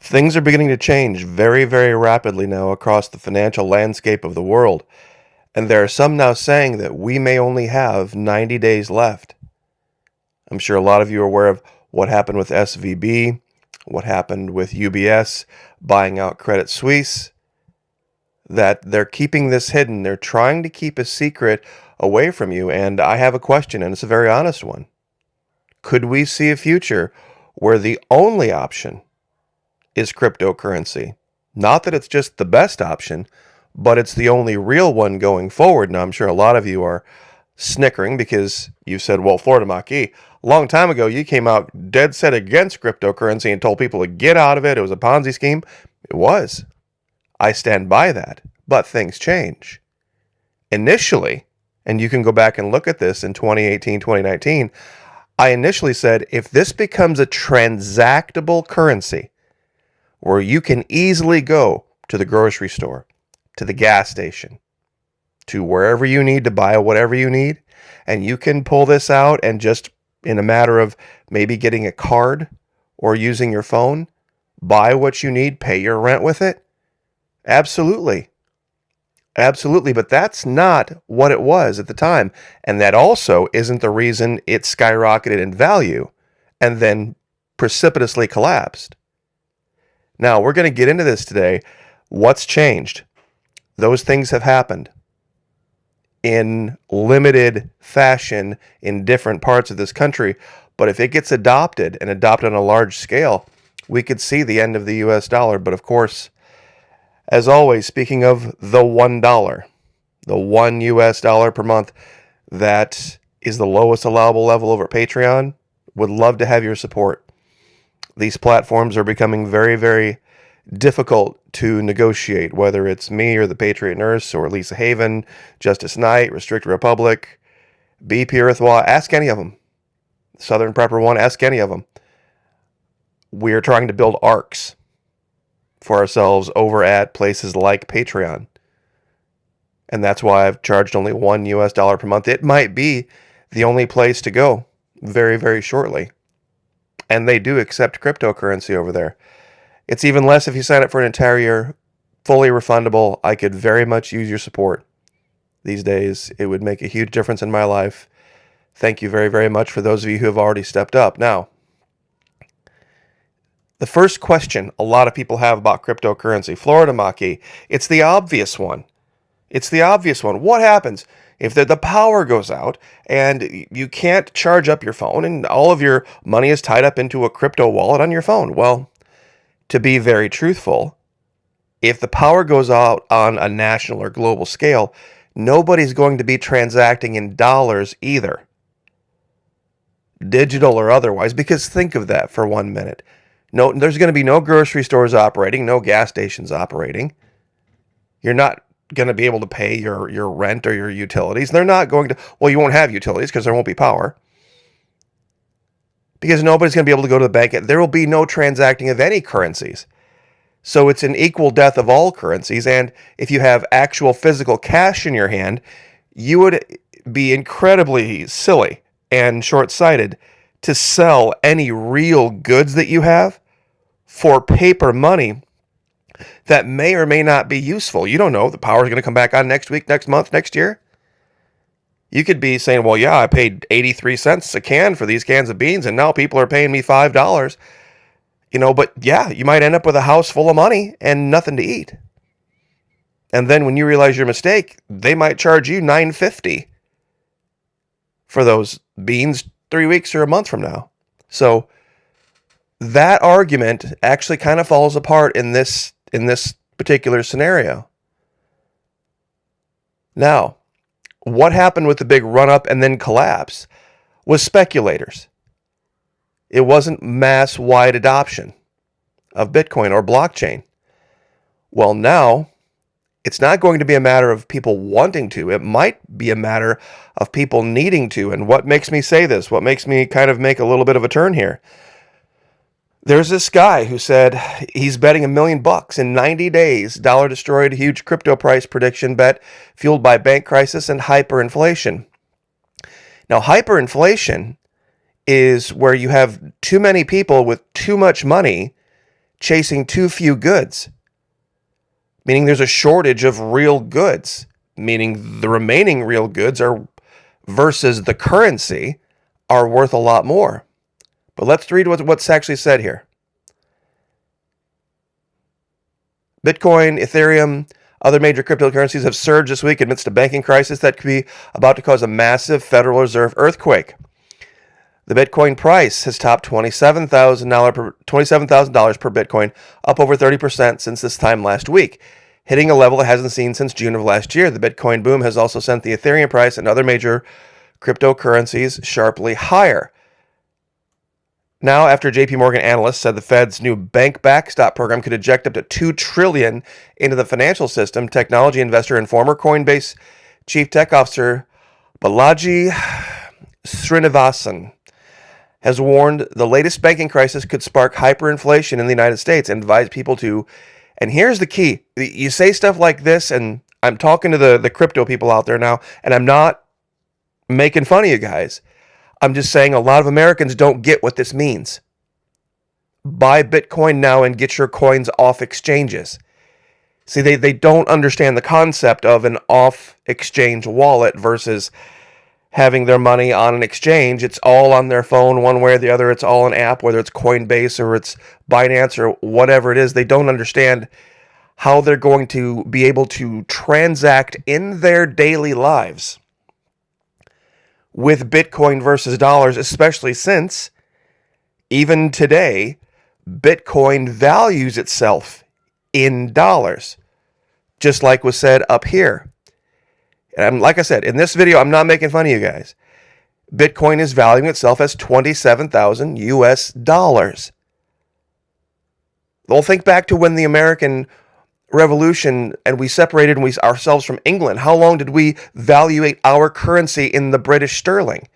Things are beginning to change very, very rapidly now across the financial landscape of the world, and there are some now saying that we may only have 90 days left. I'm sure a lot of you are aware of what happened with SVB, what happened with UBS buying out Credit Suisse, that they're keeping this hidden. They're trying to keep a secret away from you, and I have a question, and it's a very honest one. Could we see a future where the only option is cryptocurrency? Not that it's just the best option, but it's the only real one going forward. Now, I'm sure a lot of you are snickering because you said, well, Florida Maquis, a long time ago, you came out dead set against cryptocurrency and told people to get out of it. It was a Ponzi scheme. It was. I stand by that, but things change. Initially, and you can go back and look at this in 2018, 2019, I initially said, if this becomes a transactable currency, where you can easily go to the grocery store, to the gas station, to wherever you need to buy whatever you need, and you can pull this out and just in a matter of maybe getting a card or using your phone, buy what you need, pay your rent with it. Absolutely. Absolutely. But that's not what it was at the time. And that also isn't the reason it skyrocketed in value and then precipitously collapsed. Now, we're going to get into this today. What's changed? Those things have happened in limited fashion in different parts of this country. But if it gets adopted and adopted on a large scale, we could see the end of the US dollar. But of course, as always, speaking of the $1, the $1 US dollar per month, that is the lowest allowable level over Patreon. Would love to have your support. These platforms are becoming very, very difficult to negotiate, whether it's me or the Patriot Nurse or Lisa Haven, Justice Knight, Restricted Republic, BP Earthwa, ask any of them. Southern Prepper One, ask any of them. We are trying to build arcs for ourselves over at places like Patreon. And that's why I've charged only $1 US per month. It might be the only place to go very, very shortly. And they do accept cryptocurrency over there. It's even less if you sign up for an entire year, fully refundable. I could very much use your support these days. It would make a huge difference in my life. Thank you very, very much for those of you who have already stepped up. Now, the first question a lot of people have about cryptocurrency, Florida Maquis, it's the obvious one. It's the obvious one. What happens if the power goes out and you can't charge up your phone and all of your money is tied up into a crypto wallet on your phone? Well, to be very truthful, if the power goes out on a national or global scale, nobody's going to be transacting in dollars either, digital or otherwise, because think of that for 1 minute. No, there's going to be no grocery stores operating, no gas stations operating. You're not going to be able to pay your rent or your utilities. They're not going to, well, you won't have utilities because there won't be power. Because nobody's going to be able to go to the bank. There will be no transacting of any currencies. So it's an equal death of all currencies. And if you have actual physical cash in your hand, you would be incredibly silly and short-sighted to sell any real goods that you have for paper money that may or may not be useful. You don't know. The power is going to come back on next week, next month, next year. You could be saying, well, yeah, I paid 83 cents a can for these cans of beans, and now people are paying me $5. But yeah, you might end up with a house full of money and nothing to eat. And then when you realize your mistake, they might charge you $9.50 for those beans 3 weeks or a month from now. So that argument actually kind of falls apart in this particular scenario. Now, what happened with the big run-up and then collapse was speculators. It wasn't mass-wide adoption of Bitcoin or blockchain. Well, now, it's not going to be a matter of people wanting to. It might be a matter of people needing to. And what makes me say this? What makes me kind of make a little bit of a turn here? There's this guy who said he's betting $1 million in 90 days. Dollar destroyed, huge crypto price prediction bet fueled by bank crisis and hyperinflation. Now, hyperinflation is where you have too many people with too much money chasing too few goods, meaning there's a shortage of real goods, meaning the remaining real goods are versus the currency are worth a lot more. But let's read what's actually said here. Bitcoin, Ethereum, other major cryptocurrencies have surged this week amidst a banking crisis that could be about to cause a massive Federal Reserve earthquake. The Bitcoin price has topped $27,000 per Bitcoin, up over 30% since this time last week, hitting a level it hasn't seen since June of last year. The Bitcoin boom has also sent the Ethereum price and other major cryptocurrencies sharply higher. Now, after JP Morgan analysts said the Fed's new bank backstop program could inject up to $2 trillion into the financial system, technology investor and former Coinbase chief tech officer Balaji Srinivasan has warned the latest banking crisis could spark hyperinflation in the United States and advised people to, and here's the key, you say stuff like this, and I'm talking to the crypto people out there now, and I'm not making fun of you guys. I'm just saying a lot of Americans don't get what this means. Buy Bitcoin now and get your coins off exchanges. See, they don't understand the concept of an off-exchange wallet versus having their money on an exchange. It's all on their phone one way or the other. It's all an app, whether it's Coinbase or it's Binance or whatever it is. They don't understand how they're going to be able to transact in their daily lives with Bitcoin versus dollars, especially since even today, Bitcoin values itself in dollars, just like was said up here. And like I said, in this video, I'm not making fun of you guys. Bitcoin is valuing itself as 27,000 US dollars. Well, think back to when the American Revolution and we separated ourselves from England. How long did we valuate our currency in the British sterling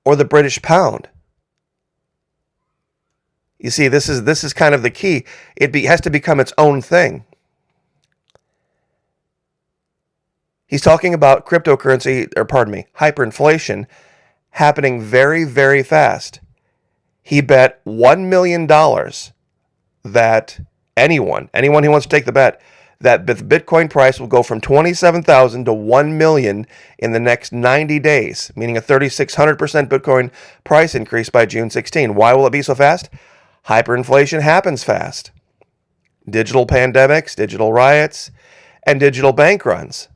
or the British pound? You see, this is kind of the key. It has to become its own thing. He's talking about hyperinflation happening very, very fast. He bet $1 million that anyone who wants to take the bet, that the Bitcoin price will go from 27,000 to 1 million in the next 90 days, meaning a 3,600% Bitcoin price increase by June 16. Why will it be so fast? Hyperinflation happens fast. Digital pandemics, digital riots, and digital bank runs.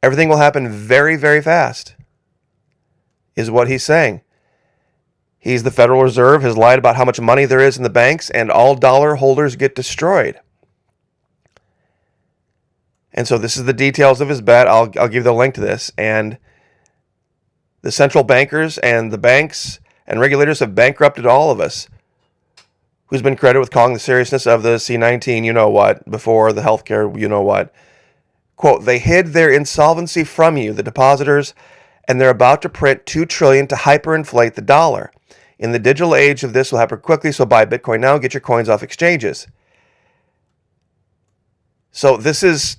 Everything will happen very, very fast, is what he's saying. He's the Federal Reserve, has lied about how much money there is in the banks, and all dollar holders get destroyed. And so this is the details of his bet. I'll give the link to this. And the central bankers and the banks and regulators have bankrupted all of us. Who's been credited with calling the seriousness of the C-19, you know what, before the healthcare, you know what. Quote, they hid their insolvency from you, the depositors, and they're about to print $2 trillion to hyperinflate the dollar. In the digital age of this will happen quickly, so buy Bitcoin now and get your coins off exchanges. So this is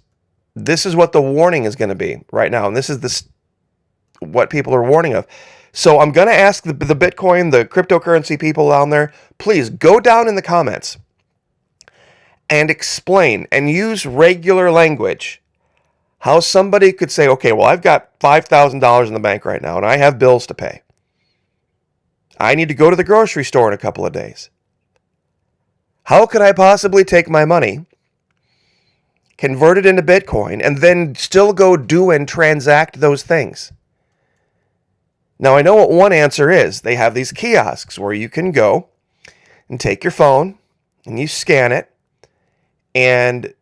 what the warning is going to be right now, and this is what people are warning of. So I'm going to ask the Bitcoin, the cryptocurrency people down there, please go down in the comments and explain and use regular language how somebody could say, okay, well, I've got $5,000 in the bank right now, and I have bills to pay. I need to go to the grocery store in a couple of days. How could I possibly take my money, convert it into Bitcoin, and then still go do and transact those things? Now, I know what one answer is. They have these kiosks where you can go and take your phone and you scan it, and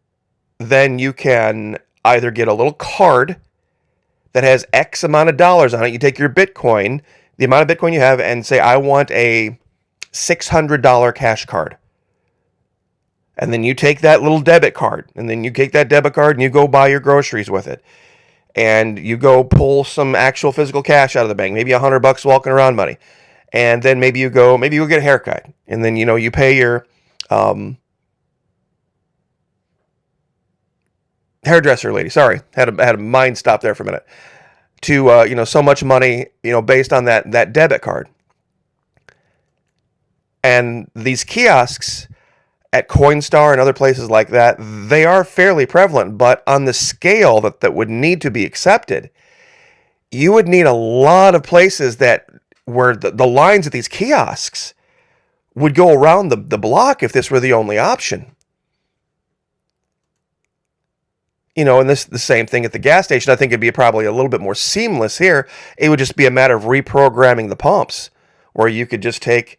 then you can either get a little card that has X amount of dollars on it. You take your Bitcoin, the amount of Bitcoin you have, and say, I want a $600 cash card. And then you take that little debit card, and then you take that debit card and you go buy your groceries with it. And you go pull some actual physical cash out of the bank, maybe $100 walking around money. And then maybe you get a haircut. And then, you pay your hairdresser lady. Sorry, had a mind stop there for a minute. To, so much money, based on that debit card. And these kiosks at Coinstar and other places like that, they are fairly prevalent, but on the scale that would need to be accepted, you would need a lot of places that where the lines at these kiosks would go around the block if this were the only option. And the same thing at the gas station. I think it'd be probably a little bit more seamless here. It would just be a matter of reprogramming the pumps, where you could just take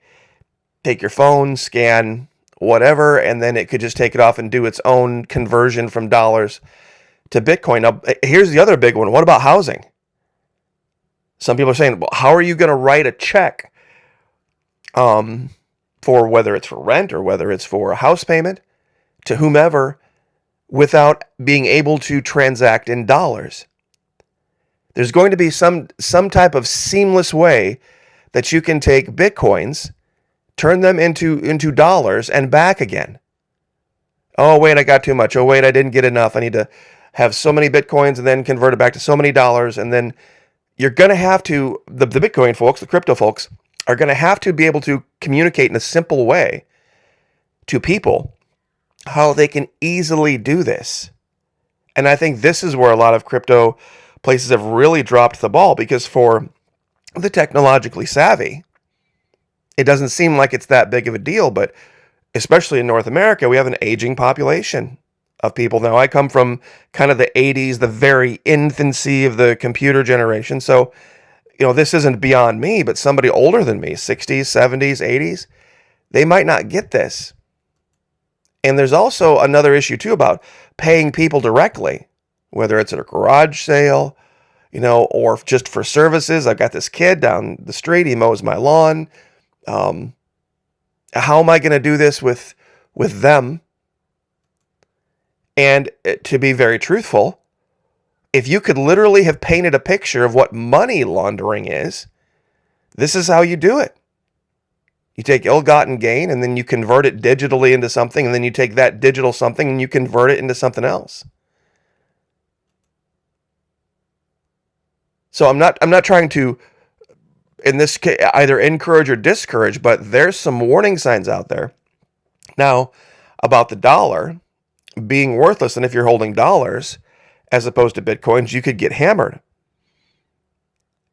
your phone, scan whatever, and then it could just take it off and do its own conversion from dollars to Bitcoin. Now, here's the other big one. What about housing? Some people are saying, well, how are you going to write a check for whether it's for rent or whether it's for a house payment to whomever without being able to transact in dollars? There's going to be some type of seamless way that you can take Bitcoins, turn them into dollars and back again. Oh, wait, I got too much. Oh, wait, I didn't get enough. I need to have so many Bitcoins and then convert it back to so many dollars. And then you're going to have to, the Bitcoin folks, the crypto folks, are going to have to be able to communicate in a simple way to people how they can easily do this. And I think this is where a lot of crypto places have really dropped the ball, because for the technologically savvy, it doesn't seem like it's that big of a deal. But especially in North America, we have an aging population of people. Now, I come from kind of the 80s, the very infancy of the computer generation. So, this isn't beyond me, but somebody older than me, 60s, 70s, 80s, they might not get this. And there's also another issue, too, about paying people directly, whether it's at a garage sale, or just for services. I've got this kid down the street, he mows my lawn. How am I going to do this with them? And to be very truthful, if you could literally have painted a picture of what money laundering is, this is how you do it. You take ill-gotten gain and then you convert it digitally into something, and then you take that digital something and you convert it into something else. So I'm not trying to, in this case, either encourage or discourage, but there's some warning signs out there now about the dollar being worthless. And if you're holding dollars as opposed to Bitcoins, you could get hammered.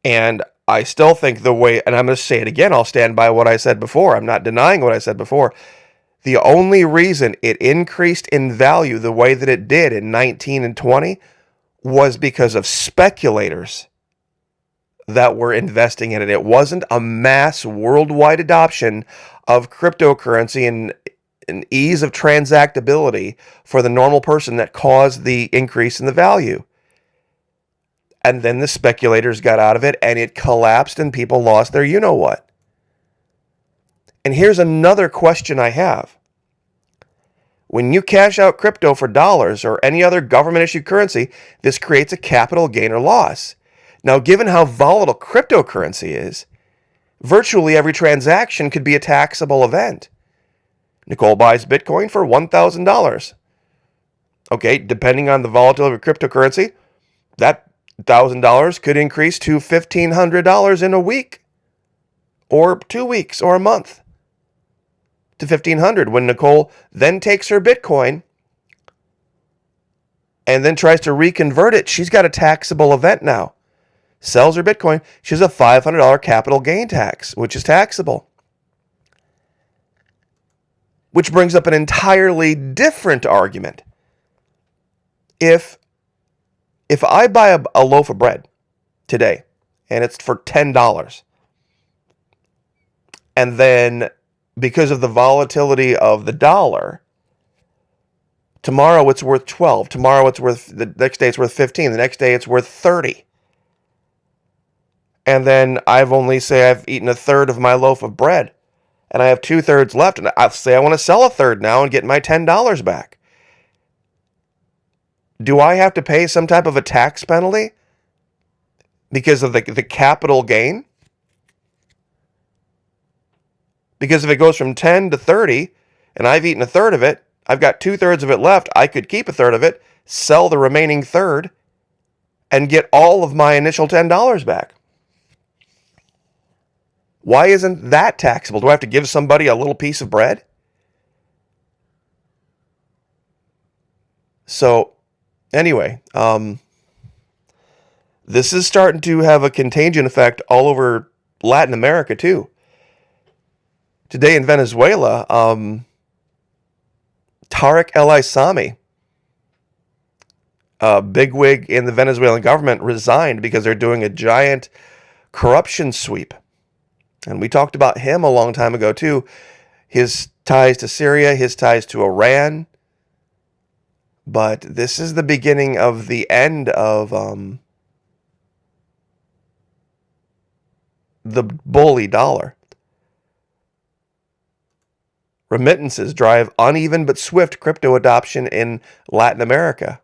And I still think the way, and I'm going to say it again, I'll stand by what I said before. I'm not denying what I said before. The only reason it increased in value the way that it did in 19 and 20 was because of speculators that were investing in it. It wasn't a mass worldwide adoption of cryptocurrency and an ease of transactability for the normal person that caused the increase in the value. And then the speculators got out of it and it collapsed and people lost their you-know-what. And here's another question I have. When you cash out crypto for dollars or any other government-issued currency, this creates a capital gain or loss. Now, given how volatile cryptocurrency is, virtually every transaction could be a taxable event. Nicole buys Bitcoin for $1,000. Okay, depending on the volatility of cryptocurrency, that $1,000 could increase to $1,500 in a week, or 2 weeks, or a month, to $1,500. When Nicole then takes her Bitcoin and then tries to reconvert it, she's got a taxable event now. Sells her Bitcoin, she has a $500 capital gain tax, which is taxable. Which brings up an entirely different argument. If I buy a loaf of bread today, and it's for $10, and then because of the volatility of the dollar, tomorrow it's worth 12, tomorrow the next day it's worth 15, the next day it's worth 30. And then I've eaten a third of my loaf of bread, and I have 2/3 left, and I'll say I want to sell a third now and get my $10 back. Do I have to pay some type of a tax penalty because of the capital gain? Because if it goes from 10 to 30, and I've eaten a third of it, I've got 2/3 of it left, I could keep a third of it, sell the remaining third, and get all of my initial $10 back. Why isn't that taxable? Do I have to give somebody a little piece of bread? So, anyway, this is starting to have a contagion effect all over Latin America, too. Today in Venezuela, Tariq El-Aissami, a bigwig in the Venezuelan government, resigned because they're doing a giant corruption sweep. And we talked about him a long time ago, too. His ties to Syria, his ties to Iran. But this is the beginning of the end of the bully dollar. Remittances drive uneven but swift crypto adoption in Latin America.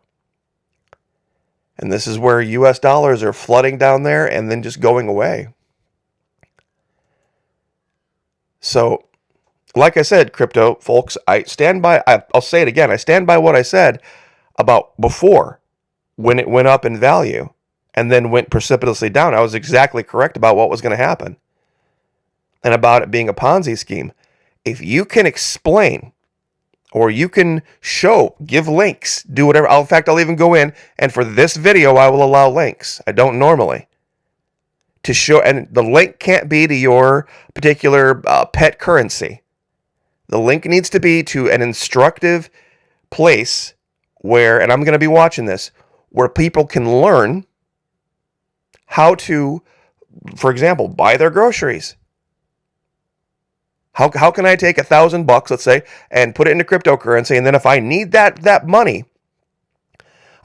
And this is where US dollars are flooding down there and then just going away. So, like I said, crypto folks, I'll say it again, I stand by what I said about before when it went up in value and then went precipitously down. I was exactly correct about what was going to happen and about it being a Ponzi scheme. If you can explain or you can show, give links, do whatever. In fact, I'll even go in, and for this video, I will allow links. I don't normally. To show, and the link can't be to your particular pet currency. The link needs to be to an instructive place where, and I'm going to be watching this, where people can learn how to, for example, buy their groceries. How can I take $1,000, let's say, and put it into cryptocurrency, and then if I need that money,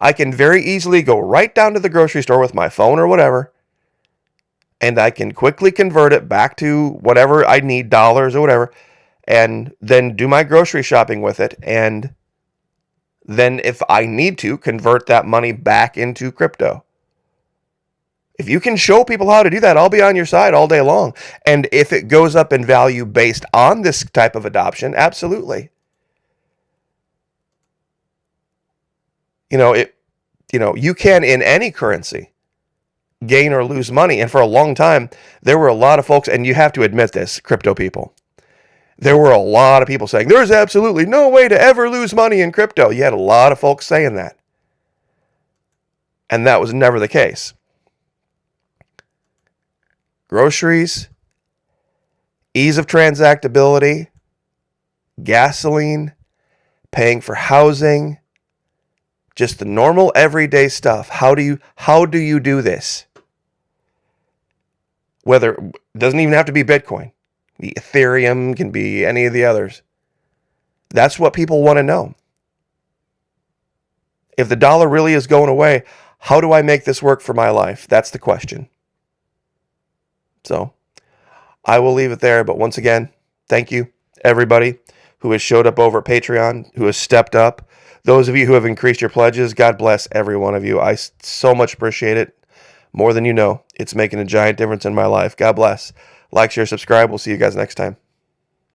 I can very easily go right down to the grocery store with my phone or whatever, and I can quickly convert it back to whatever I need, dollars or whatever, and then do my grocery shopping with it, and then if I need to, convert that money back into crypto. If you can show people how to do that, I'll be on your side all day long. And if it goes up in value based on this type of adoption, absolutely. You can in any currency gain or lose money. And for a long time, there were a lot of folks, and you have to admit this, crypto people. There were a lot of people saying, there's absolutely no way to ever lose money in crypto. You had a lot of folks saying that. And that was never the case. Groceries, ease of transactability, gasoline, paying for housing, just the normal everyday stuff. How do you do this? Whether it doesn't even have to be Bitcoin. The Ethereum can be any of the others. That's what people want to know. If the dollar really is going away, how do I make this work for my life? That's the question. So, I will leave it there, but once again, thank you, everybody who has showed up over at Patreon, who has stepped up. Those of you who have increased your pledges, God bless every one of you. I so much appreciate it. More than you know. It's making a giant difference in my life. God bless. Like, share, subscribe. We'll see you guys next time.